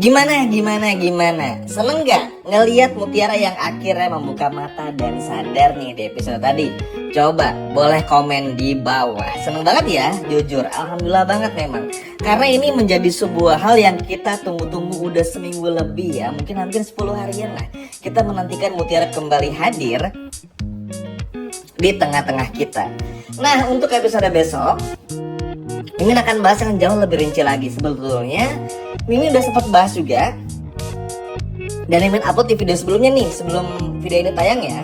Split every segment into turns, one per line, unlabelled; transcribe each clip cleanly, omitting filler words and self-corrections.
Gimana? Seneng gak ngeliat Mutiara yang akhirnya membuka mata dan sadar nih di episode tadi? Coba boleh komen di bawah. Seneng banget ya, jujur. Alhamdulillah banget memang. Karena ini menjadi sebuah hal yang kita tunggu-tunggu udah seminggu lebih ya. Mungkin hampir 10 harian lah. Kita menantikan Mutiara kembali hadir di tengah-tengah kita. Nah, untuk episode besok Mimin akan bahas yang jauh lebih rinci lagi. Sebetulnya Mimin udah sempat bahas juga, dan Mimin upload di video sebelumnya nih, sebelum video ini tayang ya,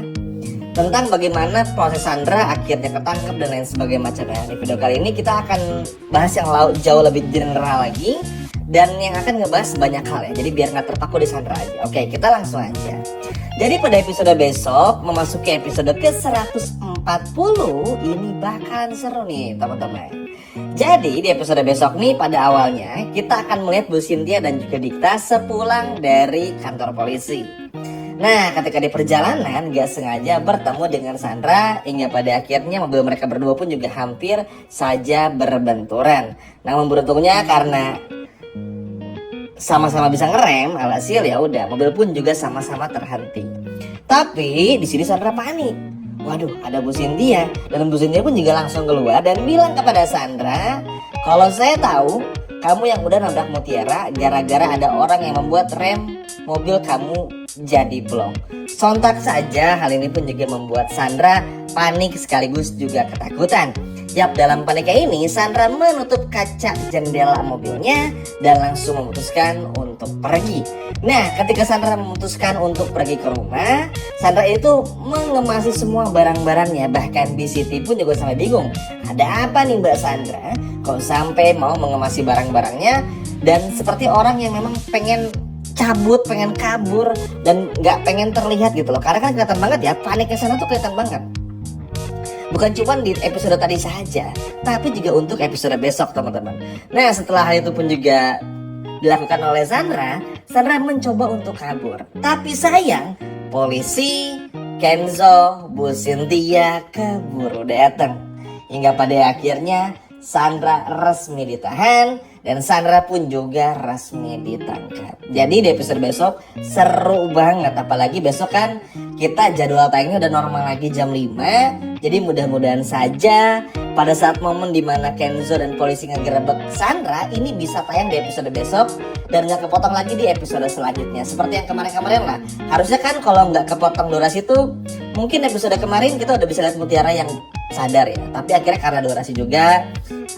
tentang bagaimana proses Sandra akhirnya ketangkep dan lain sebagainya macamnya. Di video kali ini kita akan bahas yang jauh lebih general lagi, dan yang akan ngebahas banyak hal ya. Jadi biar gak terpaku di Sandra aja. Oke, kita langsung aja. Jadi pada episode besok, memasuki episode ke-140, ini bakalan seru nih teman-teman. Jadi di episode besok nih, pada awalnya kita akan melihat Bu Cynthia dan juga Dikta sepulang dari kantor polisi. Nah, ketika di perjalanan gak sengaja bertemu dengan Sandra, hingga pada akhirnya mobil mereka berdua pun juga hampir saja berbenturan. Namun beruntungnya karena sama-sama bisa ngerem, alhasil ya udah mobil pun juga sama-sama terhenti. Tapi di sini Sandra panik. Waduh, ada Bu Cynthia, dan Bu Cynthia pun juga langsung keluar dan bilang kepada Sandra, kalau saya tahu kamu yang udah nabrak Mutiara gara-gara ada orang yang membuat rem mobil kamu jadi blong. Sontak saja hal ini pun juga membuat Sandra panik sekaligus juga ketakutan. Yap, dalam paniknya ini Sandra menutup kaca jendela mobilnya dan langsung memutuskan untuk pergi. Nah, ketika Sandra memutuskan untuk pergi ke rumah, Sandra itu mengemasi semua barang-barangnya. Bahkan Bi Siti pun juga sampai bingung. Ada apa nih Mbak Sandra? Kok sampai mau mengemasi barang-barangnya? Dan seperti orang yang memang pengen cabut, pengen kabur, dan gak pengen terlihat gitu loh. Karena kan kelihatan banget ya, paniknya Sandra tuh kelihatan banget. Bukan cuma di episode tadi saja, tapi juga untuk episode besok teman-teman. Nah, setelah hal itu pun juga dilakukan oleh Sandra mencoba untuk kabur. Tapi sayang, polisi, Kenzo, Bu Cynthia keburu datang. Hingga pada akhirnya Sandra resmi ditahan dan Sandra pun juga resmi ditangkap. Jadi di episode besok seru banget, apalagi besok kan kita jadwal tayangnya udah normal lagi jam 5. Jadi mudah-mudahan saja pada saat momen dimana Kenzo dan polisi ngegerebek Sandra ini bisa tayang di episode besok dan gak kepotong lagi di episode selanjutnya. Seperti yang kemarin-kemarin lah. Harusnya kan kalau gak kepotong durasi tuh mungkin episode kemarin kita udah bisa lihat Mutiara yang sadar ya. Tapi akhirnya karena durasi juga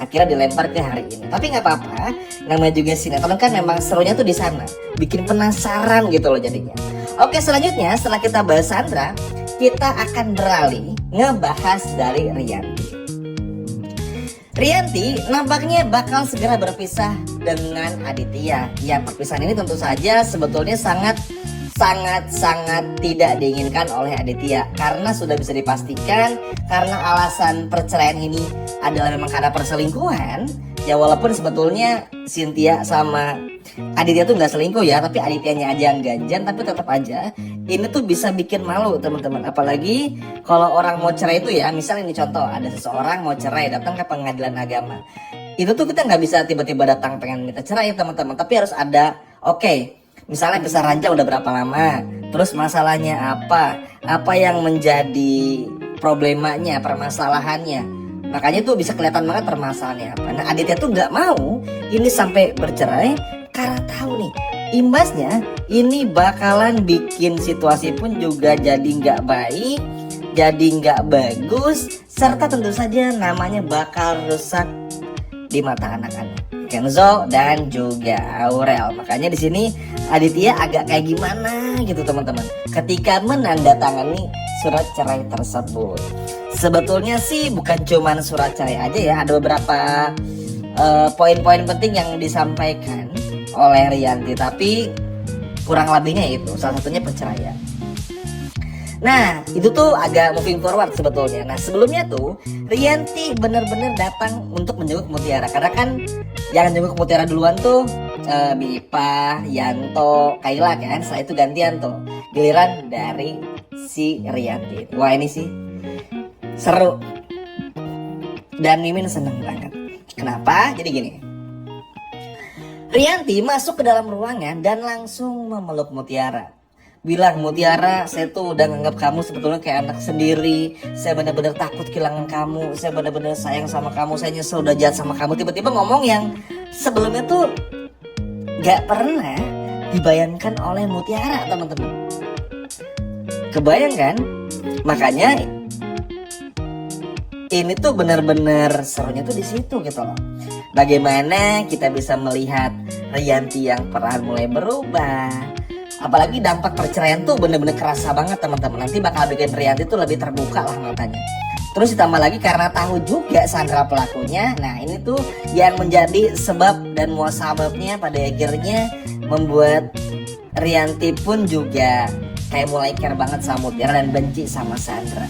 akhirnya dilempar ke hari ini. Tapi gak apa-apa, namanya juga sinetron kan memang serunya tuh di sana. Bikin penasaran gitu loh jadinya. Oke, selanjutnya setelah kita bahas Sandra, kita akan beralih ngebahas dari Rianti. Rianti nampaknya bakal segera berpisah dengan Aditya. Ya, perpisahan ini tentu saja sebetulnya sangat tidak diinginkan oleh Aditya, karena sudah bisa dipastikan karena alasan perceraian ini adalah memang karena perselingkuhan. Ya walaupun sebetulnya Cynthia sama Aditya tuh nggak selingkuh ya, tapi Adityanya aja yang ganjan, tapi tetap aja ini tuh bisa bikin malu teman-teman. Apalagi kalau orang mau cerai itu ya, misalnya ini contoh, ada seseorang mau cerai datang ke pengadilan agama, itu tuh kita nggak bisa tiba-tiba datang pengen minta cerai teman-teman, tapi harus ada misalnya besar ranjang udah berapa lama, terus masalahnya apa yang menjadi problemanya, permasalahannya. Makanya tuh bisa kelihatan banget permasalahannya apa. Nah, Aditya tuh nggak mau ini sampai bercerai karena tahu nih imbasnya ini bakalan bikin situasi pun juga jadi nggak baik, jadi nggak bagus, serta tentu saja namanya bakal rusak di mata anak-anak Kenzo dan juga Aurel. Makanya di sini Aditya agak kayak gimana gitu teman-teman ketika menandatangani surat cerai tersebut. Sebetulnya sih bukan cuman surat cerai aja ya, ada beberapa poin-poin penting yang disampaikan oleh Rianti, tapi kurang lebihnya itu salah satunya perceraian. Nah, itu tuh agak moving forward sebetulnya. Nah, sebelumnya tuh Rianti bener-bener datang untuk menjenguk Mutiara, karena kan yang jenguk Mutiara duluan tuh Bipa, Yanto, Kayla kan. Setelah itu gantian tuh giliran dari si Rianti. Wah, ini sih seru dan Mimin seneng banget. Kenapa? Jadi gini, Rianti masuk ke dalam ruangan dan langsung memeluk Mutiara. Bilang, Mutiara, saya tuh udah nganggap kamu sebetulnya kayak anak sendiri. Saya benar-benar takut kehilangan kamu. Saya benar-benar sayang sama kamu. Saya nyesel udah jahat sama kamu. Tiba-tiba ngomong yang sebelumnya tuh gak pernah dibayangkan oleh Mutiara, teman-teman. Kebayang kan? Makanya ini tuh benar-benar serunya tuh di situ gitu loh. Bagaimana kita bisa melihat Rianti yang perlahan mulai berubah. Apalagi dampak perceraian tuh bener-bener kerasa banget teman-teman. Nanti bakal bikin Rianti tuh lebih terbuka lah matanya. Terus ditambah lagi karena tahu juga Sandra pelakunya. Nah ini tuh yang menjadi sebab dan muasababnya pada akhirnya membuat Rianti pun juga kayak mulai care banget sama Mutiara dan benci sama Sandra.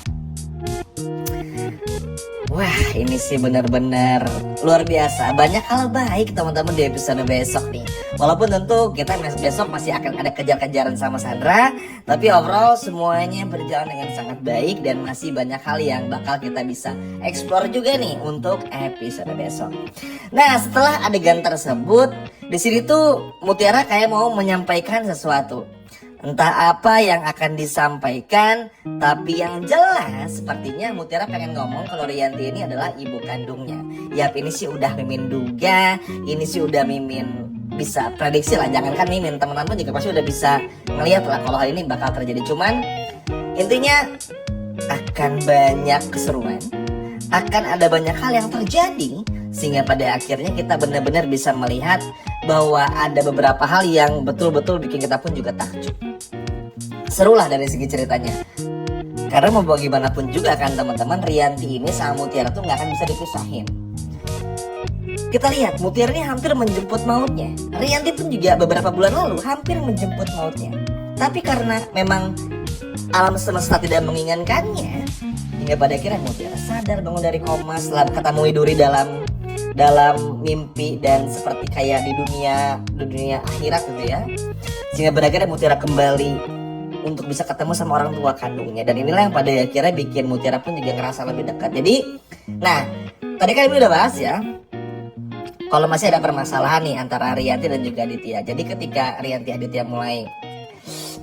Wah ini sih benar-benar luar biasa. Banyak hal baik teman-teman di episode besok nih. Walaupun tentu kita besok masih akan ada kejar-kejaran sama Sandra, tapi overall semuanya berjalan dengan sangat baik dan masih banyak hal yang bakal kita bisa explore juga nih untuk episode besok. Nah setelah adegan tersebut, di sini tuh Mutiara kayak mau menyampaikan sesuatu. Entah apa yang akan disampaikan, tapi yang jelas sepertinya Mutiara pengen ngomong kalau Rianti ini adalah ibu kandungnya. Yap, ini sih udah Mimin duga, ini sih udah Mimin bisa prediksi lah. Jangankan Mimin, teman-teman juga pasti udah bisa ngeliat lah kalau hal ini bakal terjadi. Cuman intinya akan banyak keseruan, akan ada banyak hal yang terjadi, sehingga pada akhirnya kita benar-benar bisa melihat bahwa ada beberapa hal yang betul-betul bikin kita pun juga takjub. Seru lah dari segi ceritanya. Karena mau bagaimanapun juga kan teman-teman, Rianti ini sama Mutiara tuh gak akan bisa dipisahin. Kita lihat Mutiara ini hampir menjemput mautnya. Rianti pun juga beberapa bulan lalu hampir menjemput mautnya. Tapi karena memang alam semesta tidak menginginkannya, hingga pada akhirnya Mutiara sadar bangun dari koma setelah ketemu Widuri dalam mimpi dan seperti kayak di dunia akhirat gitu ya. Sehingga pada akhirnya Mutiara kembali untuk bisa ketemu sama orang tua kandungnya. Dan inilah yang pada akhirnya bikin Mutiara pun juga ngerasa lebih dekat. Jadi, nah tadi kan ibu udah bahas ya, kalau masih ada permasalahan nih antara Rianti dan juga Aditya. Jadi ketika Rianti Aditya mulai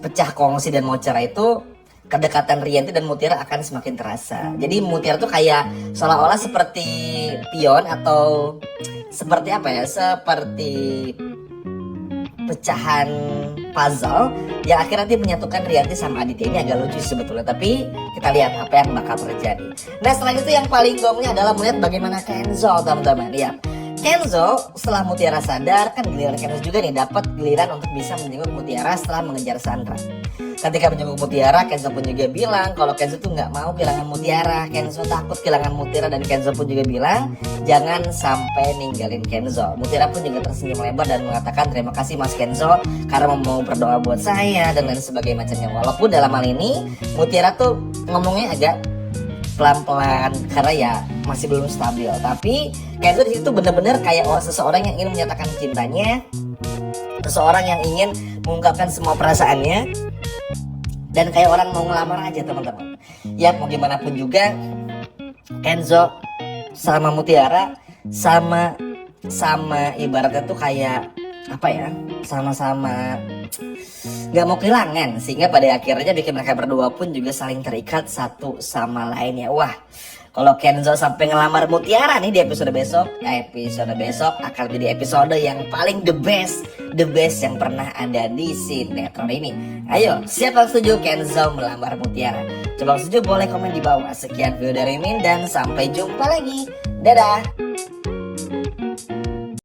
pecah kongsi dan mau cerai itu, kedekatan Rianti dan Mutiara akan semakin terasa. Jadi Mutiara tuh kayak seolah-olah seperti pion atau seperti apa ya, seperti pecahan puzzle yang akhirnya nanti menyatukan Rianti sama Aditya. Ini agak lucu sebetulnya, tapi kita lihat apa yang bakal terjadi. Nah setelah itu yang paling gongnya adalah melihat bagaimana Kenzo, teman-teman. Ya, Kenzo setelah Mutiara sadar, kan giliran Kenzo juga nih dapat giliran untuk bisa menjenguk Mutiara setelah mengejar Sandra. Ketika menjenguk Mutiara, Kenzo pun juga bilang kalau Kenzo tuh nggak mau kehilangan Mutiara. Kenzo takut kehilangan Mutiara dan Kenzo pun juga bilang jangan sampai ninggalin Kenzo. Mutiara pun juga tersenyum lebar dan mengatakan terima kasih Mas Kenzo karena mau berdoa buat saya dan lain sebagainya macamnya. Walaupun dalam hal ini Mutiara tuh ngomongnya agak pelan-pelan karena ya masih belum stabil. Tapi Kenzo di situ benar-benar kayak seseorang yang ingin menyatakan cintanya, seseorang yang ingin mengungkapkan semua perasaannya, dan kayak orang mau ngelamar aja teman-teman. Ya mau gimana pun juga Kenzo sama Mutiara sama ibaratnya tuh kayak apa ya, sama-sama gak mau kehilangan, sehingga pada akhirnya bikin mereka berdua pun juga saling terikat satu sama lainnya. Wah, kalau Kenzo sampai ngelamar Mutiara nih di episode besok akan menjadi episode yang paling the best yang pernah ada di sinetron ini. Ayo, siapa yang setuju Kenzo melamar Mutiara? Coba setuju boleh komen di bawah. Sekian video dari Min dan sampai jumpa lagi. Dadah.